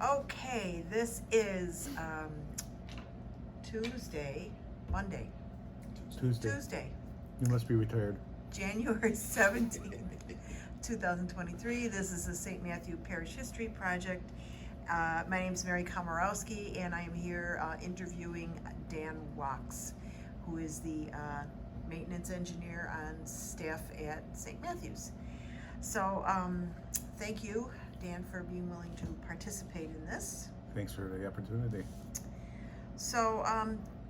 Okay, this is Monday, Tuesday, You must be retired. January 17th, 2023. This is the St. Matthew Parish History Project. My name is Mary Komorowski, and I am here interviewing DanWachs, who is the maintenance engineer on staff at St. Matthew's. So thank you, Dan, for being willing to participate in this. Thanks for the opportunity. So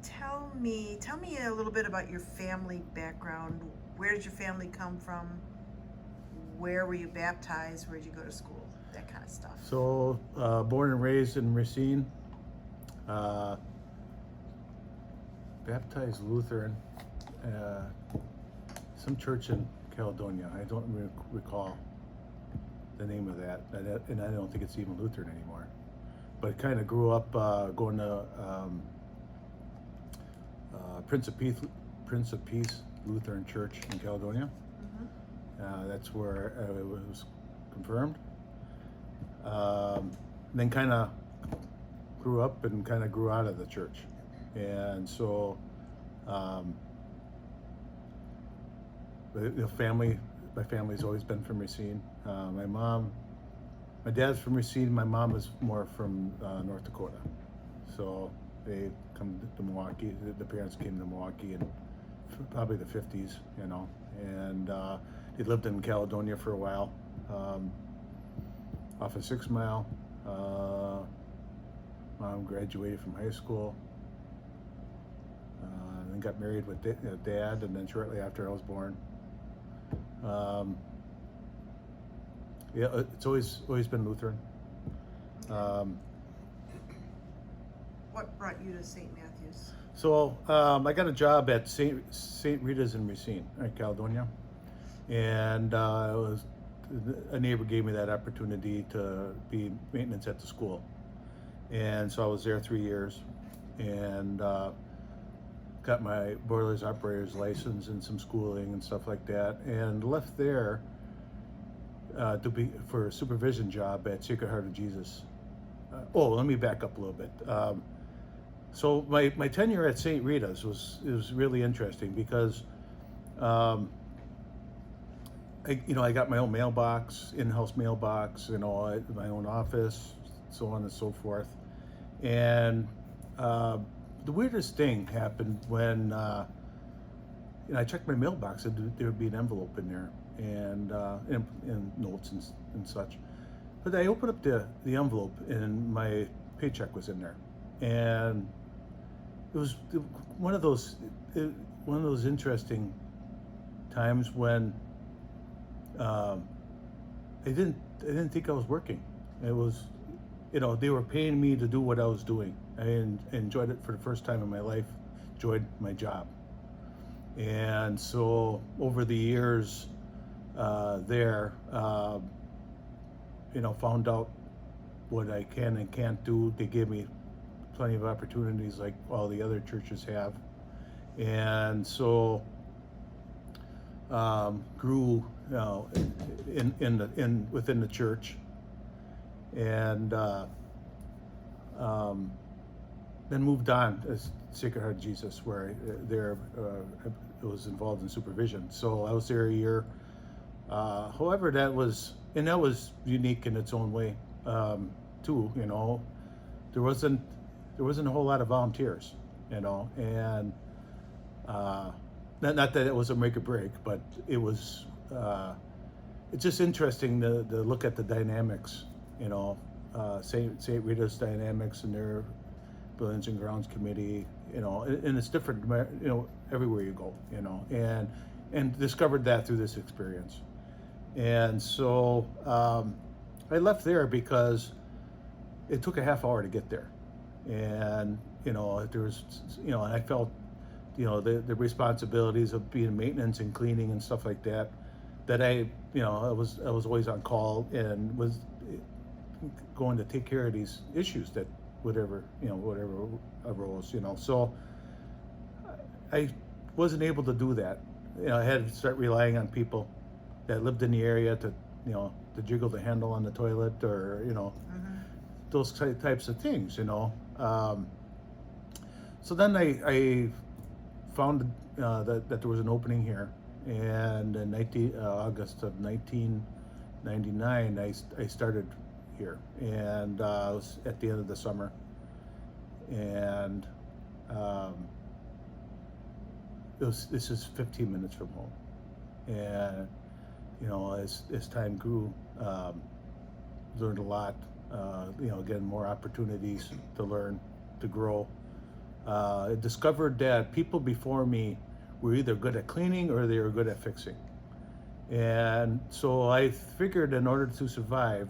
tell me a little bit about your family background. Where did your family come from? Where were you baptized? Where did you go to school? That kind of stuff. So, born and raised in Racine, baptized Lutheran, some church in Caledonia. I don't recall the name of that, and I don't think it's even Lutheran anymore. But kind of grew up going to Prince of Peace Lutheran Church in Caledonia. Mm-hmm. That's where I was confirmed. Then kind of grew up and kind of grew out of the church, and so the family. My family's always been from Racine. My dad's from Racine. My mom is more from North Dakota. So they come to Milwaukee. The parents came to Milwaukee in probably the 50s, you know, and they lived in Caledonia for a while, off of 6 Mile. Mom graduated from high school, then got married with dad, and then shortly after I was born. Yeah, it's always been Lutheran. What brought you to St. Matthew's? So I got a job at St. Rita's in Racine, in Caledonia, and a neighbor gave me that opportunity to be maintenance at the school, and so I was there 3 years, and got my boilers operator's license and some schooling and stuff like that, and left there for a supervision job at Sacred Heart of Jesus. Let me back up a little bit. So my tenure at St. Rita's was really interesting because I got my own mailbox, in-house mailbox, my own office, so on and so forth. And the weirdest thing happened when I checked my mailbox, and there would be an envelope in there, and notes and such. But I opened up the envelope, and my paycheck was in there, and it was one of those interesting times when I didn't think I was working. It was, they were paying me to do what I was doing. I enjoyed it for the first time in my life. Enjoyed my job, and so over the years there, found out what I can and can't do. They gave me plenty of opportunities like all the other churches have, and so grew within the church, and then moved on to Sacred Heart of Jesus, where I was involved in supervision. So I was there a year. However, that was unique in its own way, too. There wasn't a whole lot of volunteers, and not that it was a make or break, but it was. It's just interesting to look at the dynamics, St. Rita's dynamics and their Buildings and Grounds Committee, and it's different, everywhere you go, and discovered that through this experience. And so I left there because it took a half hour to get there, and there was, and I felt, the responsibilities of being maintenance and cleaning and stuff like that I was always on call and was going to take care of these issues that whatever arose, so I wasn't able to do that. I had to start relying on people that lived in the area to jiggle the handle on the toilet, or those types of things, So then I found that there was an opening here, and in August of 1999, I started here, and it was at the end of the summer, and this is 15 minutes from home, and as time grew, learned a lot. Again, more opportunities to learn, to grow. I discovered that people before me were either good at cleaning or they were good at fixing. And so I figured in order to survive,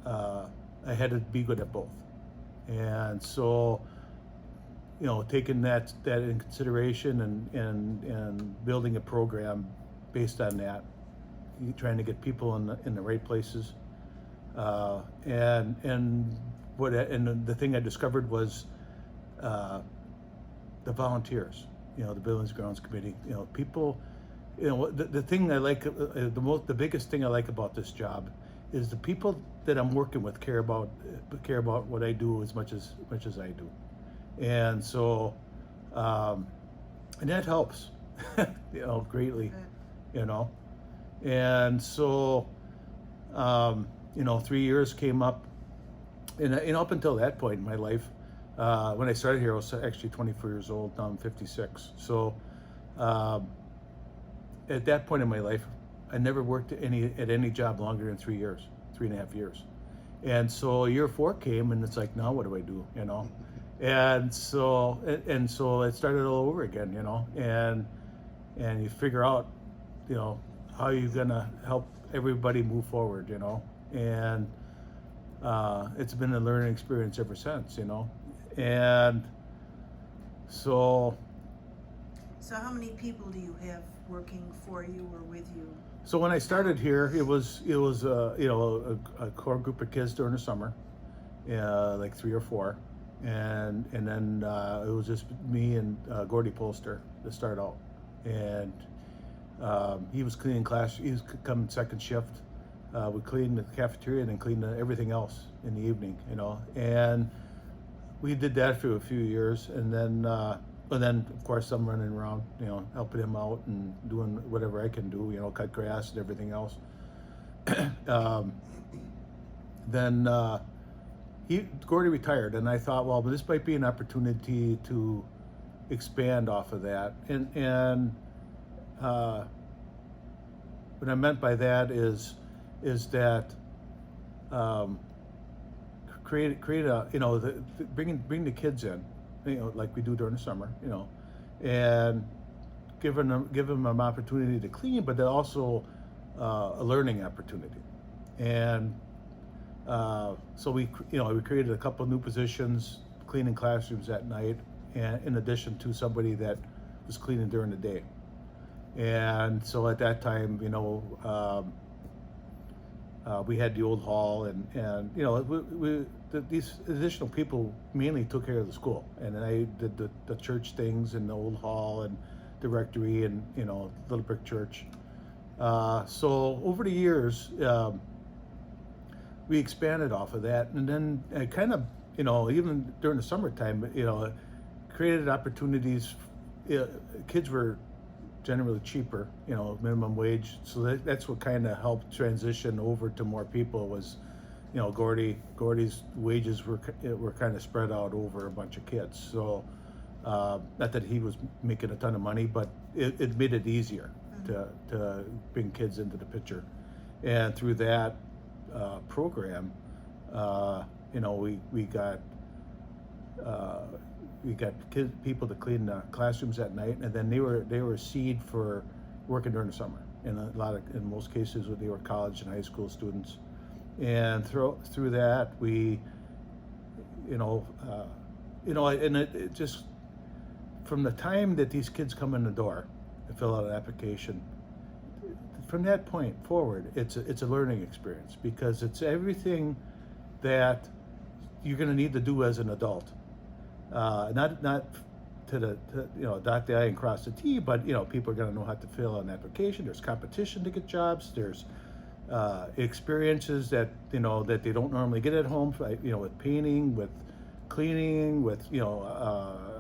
I had to be good at both. And so, taking that in consideration and building a program based on that, trying to get people in the right places. And the thing I discovered was the volunteers, the Buildings and Grounds Committee, people, the thing I like, the biggest thing I like about this job is the people that I'm working with care about what I do as much as I do. And so, and that helps, greatly, and so, 3 years came up, and up until that point in my life, when I started here, I was actually 24 years old. Now I'm 56. So at that point in my life, I never worked at any job longer than 3.5 years. And so year 4 came, and it's like, now what do I do? And so it started all over again. And you figure out, how you're gonna help everybody move forward. And it's been a learning experience ever since. And so how many people do you have working for you or with you? So when I started here, it was a core group of kids during the summer, like 3 or 4, and then it was just me and Gordy Polster to start out, and he was cleaning class. He was coming second shift. We cleaned the cafeteria and then cleaned everything else in the evening, and we did that for a few years, and then of course I'm running around, helping him out and doing whatever I can do, cut grass and everything else. Then Gordy retired, and I thought, well, this might be an opportunity to expand off of that. And what I meant by that is that create a bring the kids in, like we do during the summer, and give them an opportunity to clean, but then also a learning opportunity. And so we created a couple of new positions, cleaning classrooms at night, and in addition to somebody that was cleaning during the day. And so at that time, we had the old hall, and these additional people mainly took care of the school, and I did the church things in the old hall and the rectory and Little Brick Church. So over the years, we expanded off of that, and then I kind of even during the summertime, created opportunities. Kids were generally cheaper, minimum wage. So that's what kind of helped transition over to more people was, Gordy's wages were kind of spread out over a bunch of kids. So not that he was making a ton of money, but it made it easier to bring kids into the picture. And through that program, we got people to clean the classrooms at night, and then they were a seed for working during the summer. And in most cases, they were college and high school students. And through that, we, and it just from the time that these kids come in the door to fill out an application, from that point forward, it's a learning experience, because it's everything that you're going to need to do as an adult. Not to dot the I and cross the T, but people are going to know how to fill out an application. There's competition to get jobs. There's experiences that that they don't normally get at home. With painting, with cleaning, with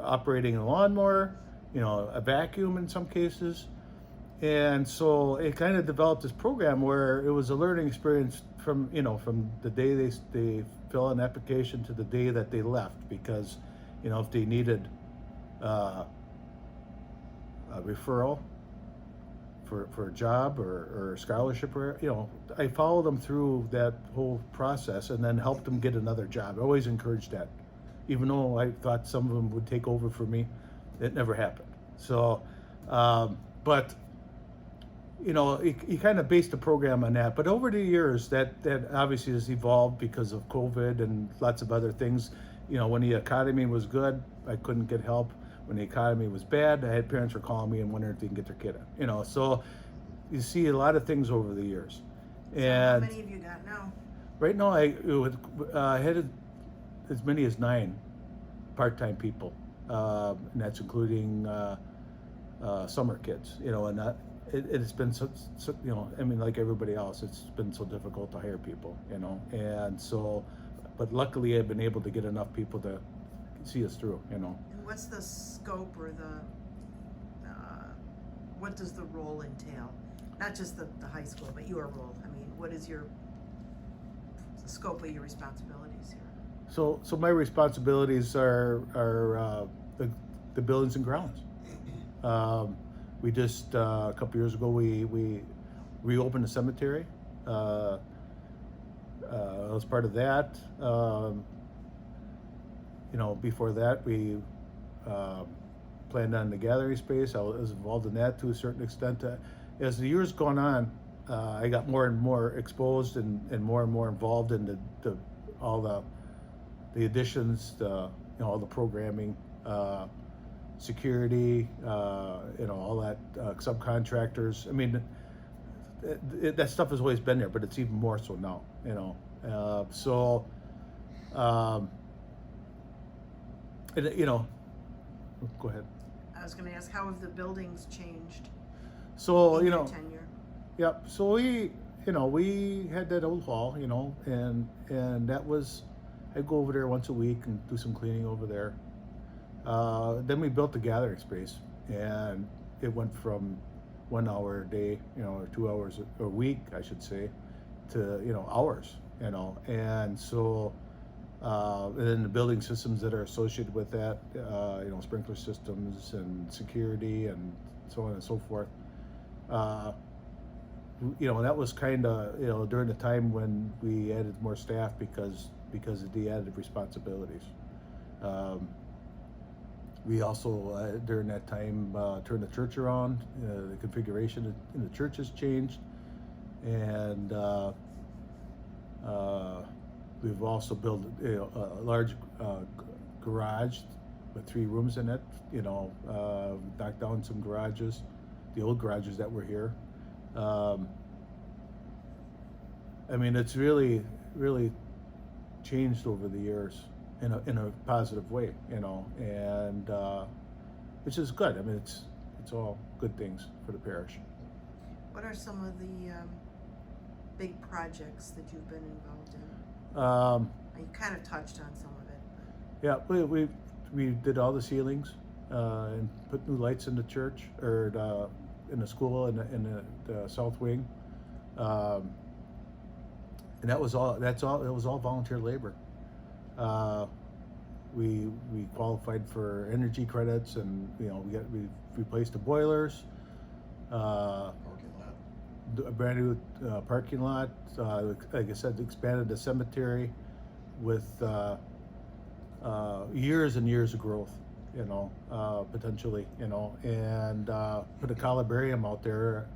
operating a lawnmower, a vacuum in some cases. And so it kind of developed this program where it was a learning experience from the day they fill an application to the day that they left, because if they needed a referral for a job or scholarship, or I followed them through that whole process and then helped them get another job. I always encouraged that, even though I thought some of them would take over for me. It never happened. So but you kind of based the program on that. But over the years, that obviously has evolved because of COVID and lots of other things. When the economy was good, I couldn't get help. When the economy was bad, I had parents were calling me and wondering if they can get their kid in. So you see a lot of things over the years. So And how many of you got now? right now, I had as many as 9 part-time people, and that's including summer kids. And it's been so like everybody else, it's been so difficult to hire people. And so, but luckily I've been able to get enough people to see us through. And what's the scope or what does the role entail? Not just the high school, but your role. I mean, what is the scope of your responsibilities here? So my responsibilities are the buildings and grounds. We just a couple years ago we reopened the cemetery. As part of that, before that we planned on the gallery space. I was involved in that to a certain extent. As the years gone on, I got more and more exposed and more involved in all the additions, all the programming, security, all that, subcontractors. I mean, that stuff has always been there, but it's even more so now. Go ahead. I was going to ask, how have the buildings changed So in your tenure? Yep. So we had that old hall, and that was, I'd go over there once a week and do some cleaning over there. Then we built the gathering space, and it went from 1 hour a day, or 2 hours a week, I should say, to hours, and so and then the building systems that are associated with that, sprinkler systems and security and so on and so forth. That was kind of during the time when we added more staff because of the added responsibilities. We also during that time turned the church around. The configuration in the church has changed, and we've also built a large garage with 3 rooms in it. Knocked down some garages, the old garages that were here. I mean, it's really changed over the years in a positive way, and which is good. I mean, it's all good things for the parish. What are some of the big projects that you've been involved in? You kind of touched on some of it. Yeah, we did all the ceilings and put new lights in the church, or in the school in the south wing, and that was all. It was all volunteer labor. We qualified for energy credits, and we replaced the boilers. A brand new parking lot. Like I said, expanded the cemetery with years and years of growth, potentially, and put a columbarium out there,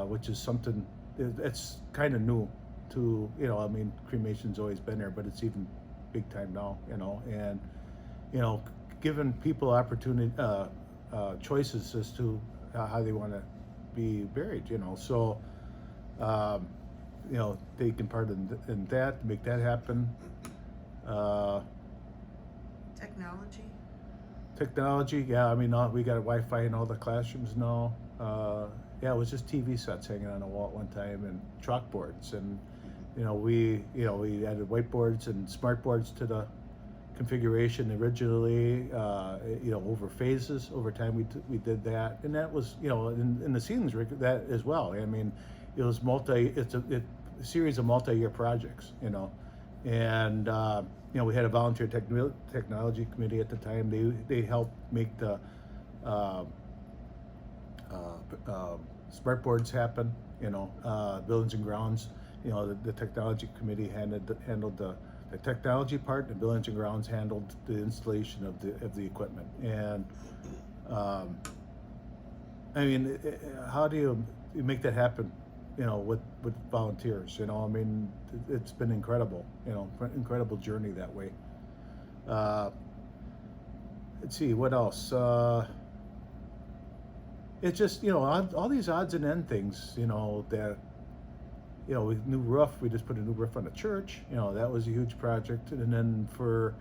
which is something it's kind of new to, I mean, cremation's always been there, but it's even big time now, and giving people opportunity, choices as to how they want to be buried, so taking part in that, make that happen. Technology, yeah. I mean, we got Wi-Fi in all the classrooms now. Yeah, it was just TV sets hanging on the wall at one time and chalkboards, and we added whiteboards and smart boards to the configuration originally. Over phases, over time we did that, and that was in the ceilings rig that as well. I mean, it was a series of multi-year projects, and we had a volunteer technology committee at the time. They helped make the smart boards happen. Buildings and grounds. The technology committee handled the technology part, and buildings and grounds handled the installation of the equipment. And how do you make that happen? With volunteers. It's been incredible. Incredible journey that way. Let's see what else. It's just all these odds and end things. That new roof. We just put a new roof on the church. That was a huge project. And then for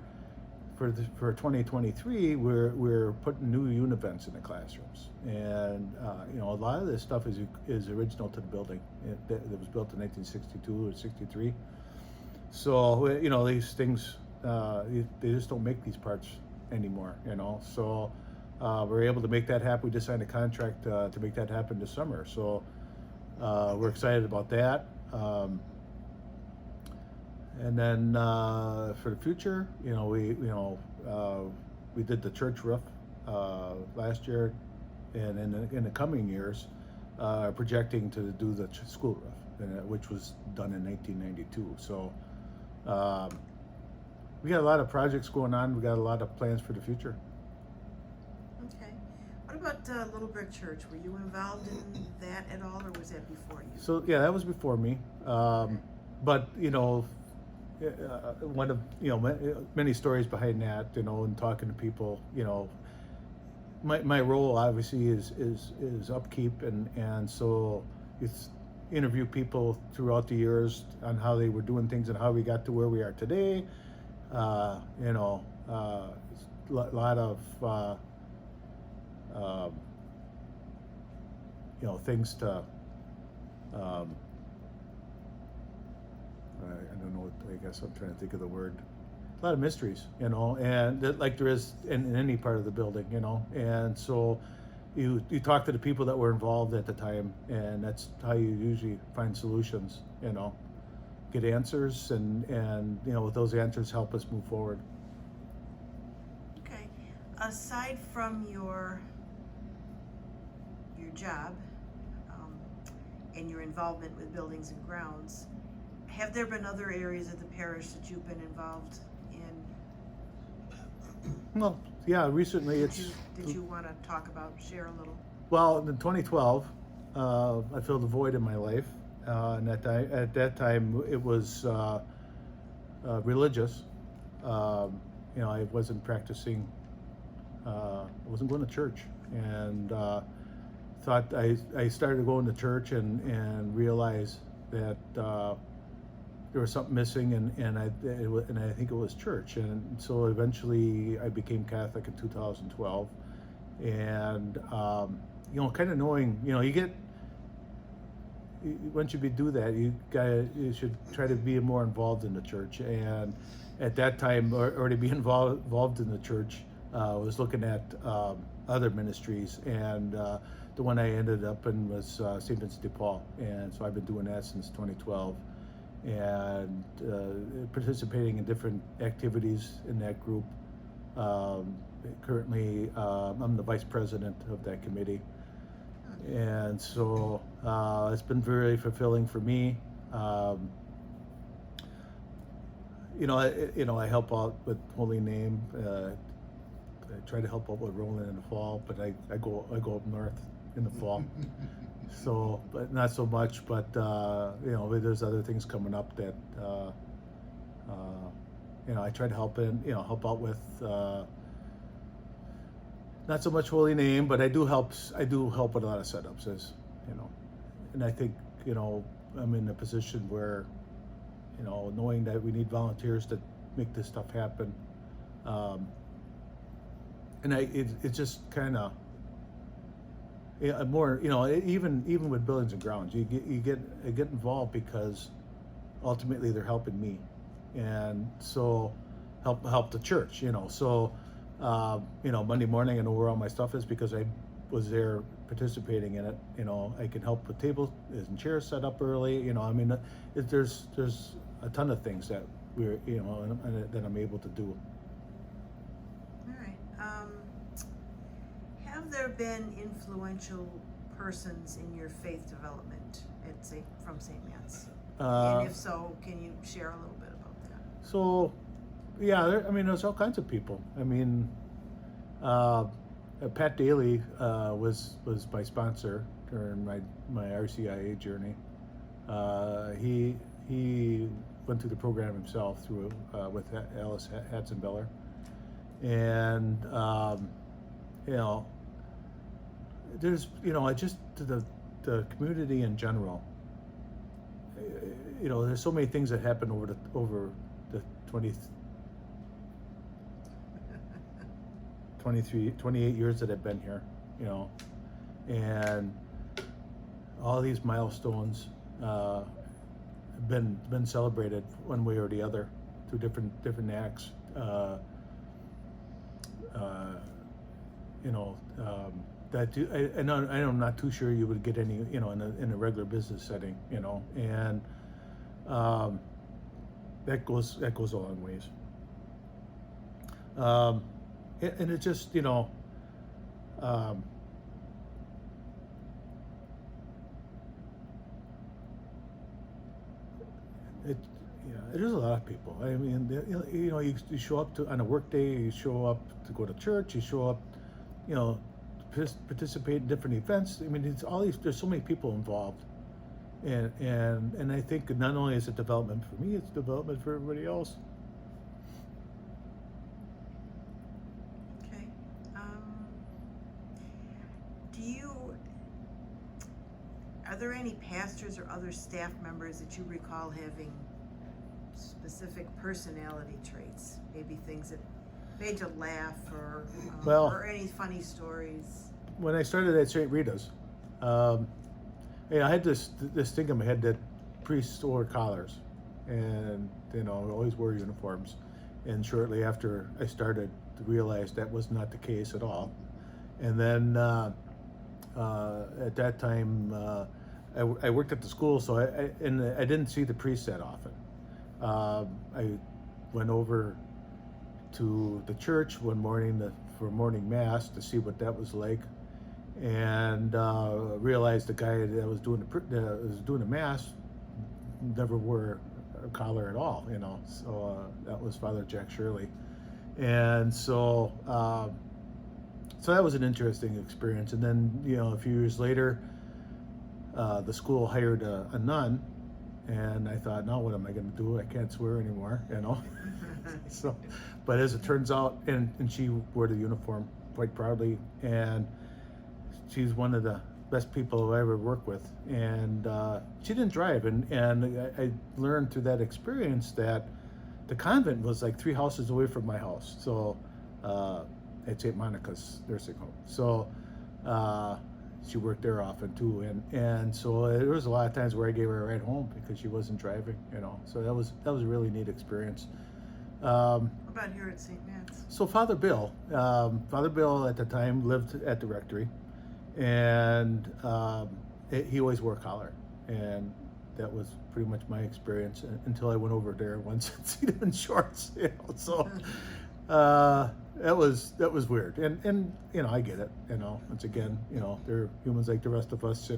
2023, we're putting new univents in the classrooms, and a lot of this stuff is original to the building. It was built in 1962 or 63. So these things they just don't make these parts anymore. So we're able to make that happen. We just signed a contract to make that happen this summer. So we're excited about that. And then for the future, we did the church roof last year, and in the coming years, projecting to do the school roof, which was done in 1992. So we got a lot of projects going on. We got a lot of plans for the future. Okay. What about Little Brick Church? Were you involved in that at all, or was that before you? So yeah, that was before me. But one of many stories behind that, and talking to people, my role obviously is upkeep, and so it's interview people throughout the years on how they were doing things and how we got to where we are today. A lot of things to I don't know. I guess I'm trying to think of the word. A lot of mysteries, and like there is in any part of the building, And so, you talk to the people that were involved at the time, and that's how you usually find solutions. Get answers, and with those answers, help us move forward. Okay. Aside from your job and your involvement with buildings and grounds, have there been other areas of the parish that you've been involved in? Well, yeah, recently Did you want to talk about, share a little? Well, in 2012, I filled a void in my life, and at that time it was religious. I wasn't practicing. I wasn't going to church, and thought I started going to church and realized that there was something missing, and I think it was church, and so eventually I became Catholic in 2012, and kind of knowing, once you do that, you should try to be more involved in the church, and at that time, or to be involved in the church, was looking at other ministries, and the one I ended up in was St. Vincent de Paul, and so I've been doing that since 2012. And participating in different activities in that group. Currently, I'm the vice president of that committee, and so it's been very fulfilling for me. I help out with Holy Name. I try to help out with Roland in the fall, but I go up north in the fall. So, but not so much. But there's other things coming up that I try to help out with. Not so much Holy Name, but I do help with a lot of setups, and I think I'm in a position where knowing that we need volunteers to make this stuff happen, and it just kind of. yeah, more, even with buildings and grounds, I get involved because ultimately they're helping me, and so help the church. So Monday morning I know where all my stuff is because I was there participating in it. I can help with tables and chairs set up early. There's a ton of things that we're that I'm able to do. All right. Have there been influential persons in your faith development from St. Matt's? And if so, can you share a little bit about that? So, yeah, there's all kinds of people. Pat Daly was my sponsor during my RCIA journey. He went through the program himself with Alice Hatzenbeller, and there's just the community in general. There's so many things that happen over the 28 years that I've been here, and all these milestones have been celebrated one way or the other through different acts. I'm not too sure you would get any, in a regular business setting, and that goes a long ways. And it just, there's a lot of people. You show up on a work day, you show up to go to church, you show up, participate in different events. It's all these. There's so many people involved, and I think not only is it development for me, it's development for everybody else. Okay. Are there any pastors or other staff members that you recall having specific personality traits? Maybe things that made you laugh, or any funny stories? When I started at St. Rita's, I had this thing in my head that priests wore collars, and always wore uniforms. And shortly after I started to realize that was not the case at all. And then at that time, I worked at the school, so I didn't see the priests that often. I went over to the church one morning for morning mass to see what that was like, and realized the guy that was doing the mass never wore a collar at all. So that was Father Jack Shirley, and so that was an interesting experience. And then a few years later, the school hired a nun, and I thought, now what am I going to do? I can't swear anymore, So, but as it turns out, and she wore the uniform quite proudly, and she's one of the best people I ever worked with. And she didn't drive, and I learned through that experience that the convent was like 3 houses away from my house. So at St. Monica's nursing home. So she worked there often too, and so there was a lot of times where I gave her a ride home because she wasn't driving. So that was a really neat experience. What about here at St. Matt's? So Father Bill at the time lived at the rectory, and he always wore a collar, and that was pretty much my experience until I went over there once and seen him in shorts. So that was weird, and I get it. Once again, they're humans like the rest of us.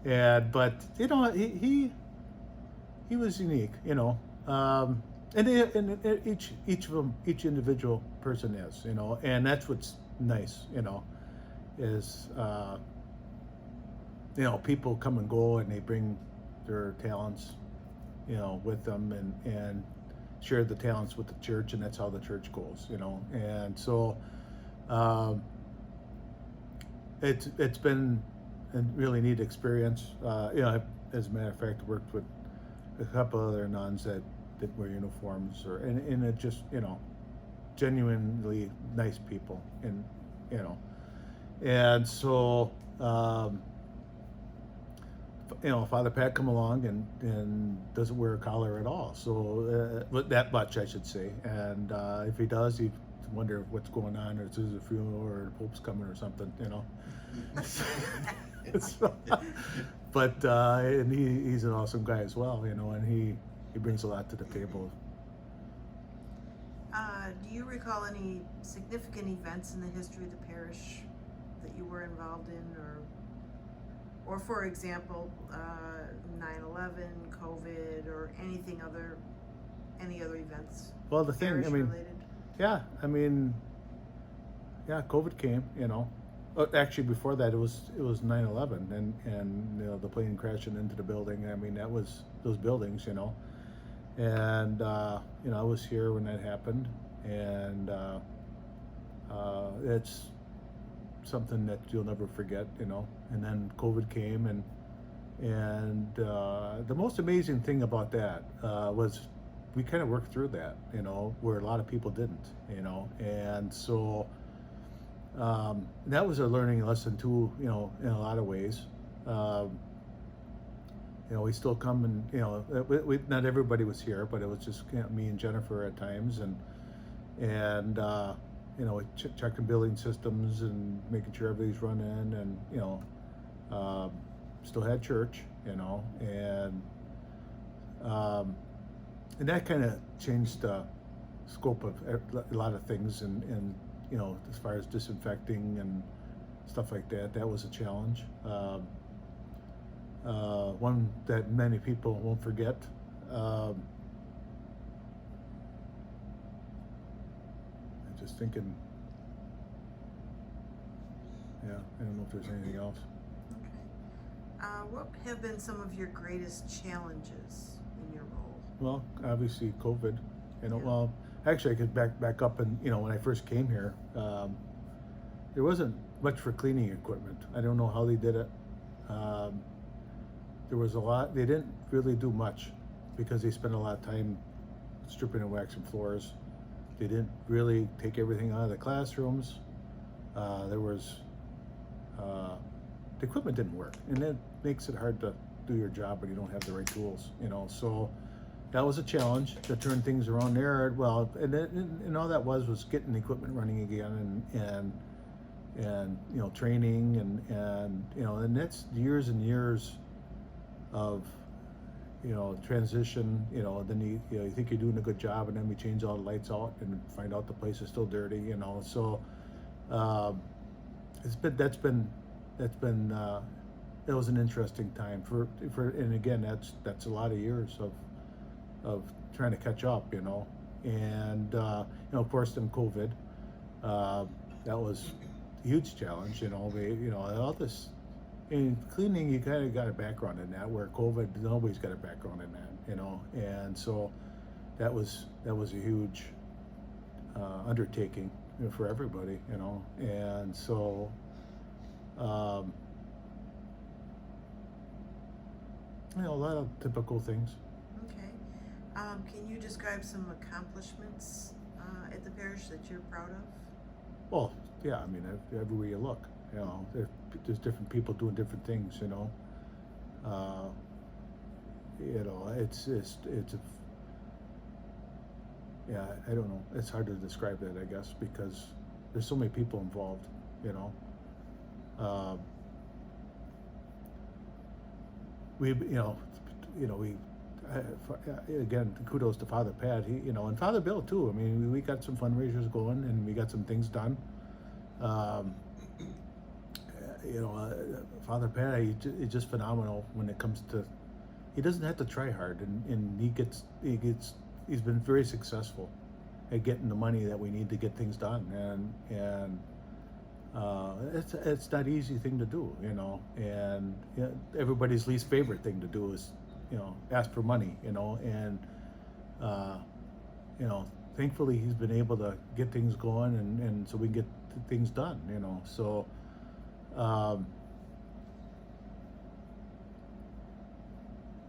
But he was unique. And each individual person is, and that's what's nice, is, people come and go, and they bring their talents, with them, and share the talents with the church, and that's how the church goes, and so, it's been a really neat experience. As a matter of fact, worked with a couple other nuns that wear uniforms, and it just, genuinely nice people, and And so, Father Pat come along and doesn't wear a collar at all. So that much, I should say. And if he does, you wonder what's going on, or it's a funeral, or the Pope's coming, or something. So, but and he's an awesome guy as well. And he brings a lot to the table. Do you recall any significant events in the history of the parish that you were involved in, or for example, 9/11, COVID, or any other events? Well, the thing, parish related? yeah, COVID came. Actually, before that, it was 9/11, and the plane crashing into the building. That was those buildings. And I was here when that happened, and it's something that you'll never forget. And then COVID came, and the most amazing thing about that was we kind of worked through that, where a lot of people didn't, and so that was a learning lesson too, in a lot of ways. We still come and we not everybody was here, but it was just me and Jennifer at times, and checking building systems and making sure everything's running, and still had church, and that kind of changed the scope of a lot of things, and as far as disinfecting and stuff like that, that was a challenge. One that many people won't forget. I'm just thinking. Yeah, I don't know if there's anything else. Okay. What have been some of your greatest challenges in your role? Well, obviously COVID. Yeah. Well, actually, I could back up, and when I first came here, there wasn't much for cleaning equipment. I don't know how they did it. There was a lot. They didn't really do much because they spent a lot of time stripping and waxing floors. They didn't really take everything out of the classrooms. There was the equipment didn't work, and that makes it hard to do your job when you don't have the right tools. So that was a challenge to turn things around there. Well, and all that was getting the equipment running again, and training, and that's years and years of transition. Then you think you're doing a good job, and then we change all the lights out and find out the place is still dirty. So it was an interesting time for and again, that's a lot of years of trying to catch up, and of course then COVID, that was a huge challenge. All this. In cleaning, you kind of got a background in that, where COVID, nobody's got a background in that, and so that was a huge undertaking for everybody, and so a lot of typical things. Okay. Can you describe some accomplishments at the parish that you're proud of? Well, yeah, everywhere you look, there's different people doing different things, I don't know. It's hard to describe that, I guess, because there's so many people involved, again, kudos to Father Pat. He, and Father Bill too. We got some fundraisers going, and we got some things done. Father Pat, he's just phenomenal when it comes to. He doesn't have to try hard, and he's been very successful at getting the money that we need to get things done, and it's not an easy thing to do, and everybody's least favorite thing to do is, ask for money, and thankfully he's been able to get things going, and so we can get things done, so.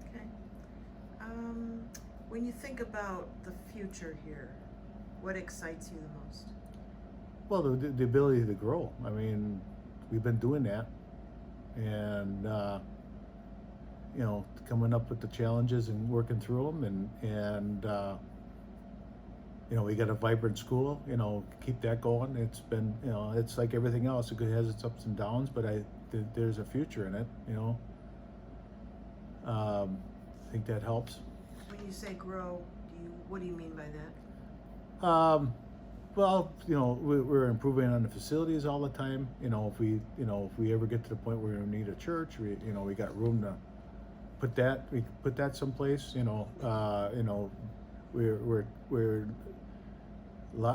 Okay. When you think about the future here, what excites you the most? Well, the ability to grow. we've been doing that, and you know, coming up with the challenges and working through them, and you know, we got a vibrant school, you know, keep that going. It's been, you know, it's like everything else. It has its ups and downs, but there's a future in it, you know. I think that helps. When you say grow, what do you mean by that? Well, you know, we're improving on the facilities all the time. You know, if we ever get to the point where we need a church, we got room to put that someplace. You know, we're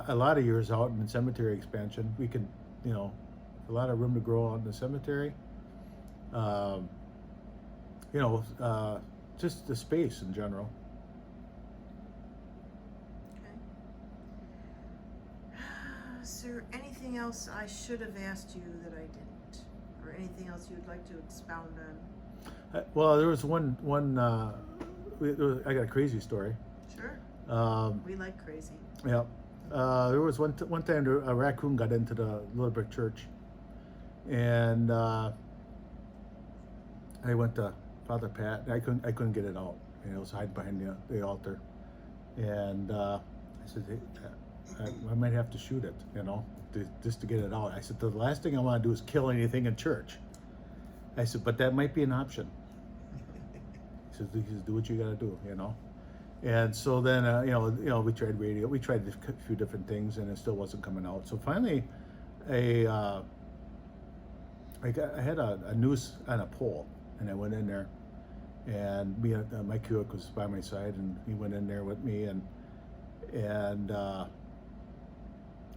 a lot of years out in cemetery expansion. We can, you know, a lot of room to grow out in the cemetery. You know, just the space in general. Okay. Is there anything else I should have asked you that I didn't, or anything else you'd like to expound on? Well, there was one. I got a crazy story. Sure. We like crazy. Yeah. There was one time a raccoon got into the Little Brick Church, and I went to Father Pat. I couldn't get it out. You know, it was hiding behind the altar, and I said, hey, I might have to shoot it. You know, just to get it out. I said, the last thing I want to do is kill anything in church. I said, but that might be an option. He says, do what you got to do. You know. And so then, you know, we tried radio, we tried a few different things, and it still wasn't coming out. So finally, I had a noose on a pole, and I went in there, and my Buick was by my side, and he went in there with me, and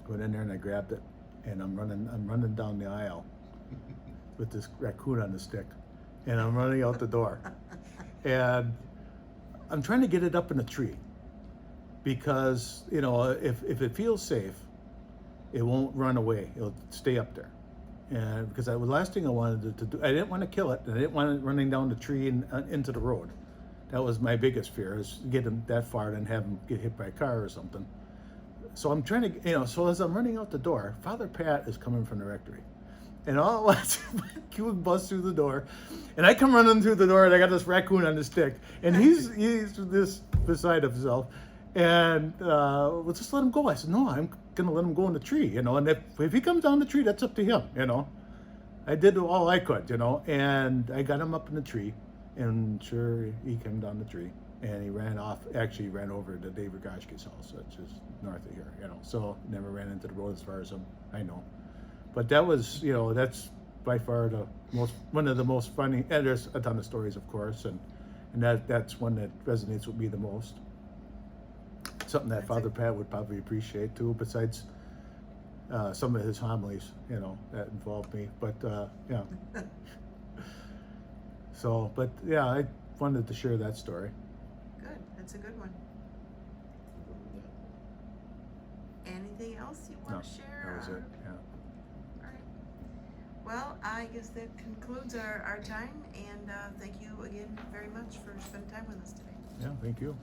went in there, and I grabbed it, and I'm running down the aisle with this raccoon on the stick, and I'm running out the door, and I'm trying to get it up in a tree, because, you know, if it feels safe, it won't run away. It'll stay up there. And because the last thing I wanted to do, I didn't want to kill it, and I didn't want it running down the tree and into the road. That was my biggest fear, is get him that far and have him get hit by a car or something. So I'm trying to, you know, so as I'm running out the door, Father Pat is coming from the rectory. And all at once, my Buick busts through the door, and I come running through the door, and I got this raccoon on the stick, and he's this beside himself, and well, just let him go. I said, no, I'm gonna let him go in the tree, you know, and if he comes down the tree, that's up to him, you know. I did all I could, you know, and I got him up in the tree, and sure, he came down the tree, and he ran off. Actually, he ran over to Dave Wachs' house, which is north of here, you know. So never ran into the road as far as I know. But that was, you know, that's by far one of the most funny, and there's a ton of stories, of course, and that's one that resonates with me the most. Something that Father Pat would probably appreciate too, besides some of his homilies, you know, that involved me. But yeah. So, but yeah, I wanted to share that story. Good, that's a good one. Anything else you want to share? That was it, yeah. Well, I guess that concludes our time, and thank you again very much for spending time with us today. Yeah, thank you.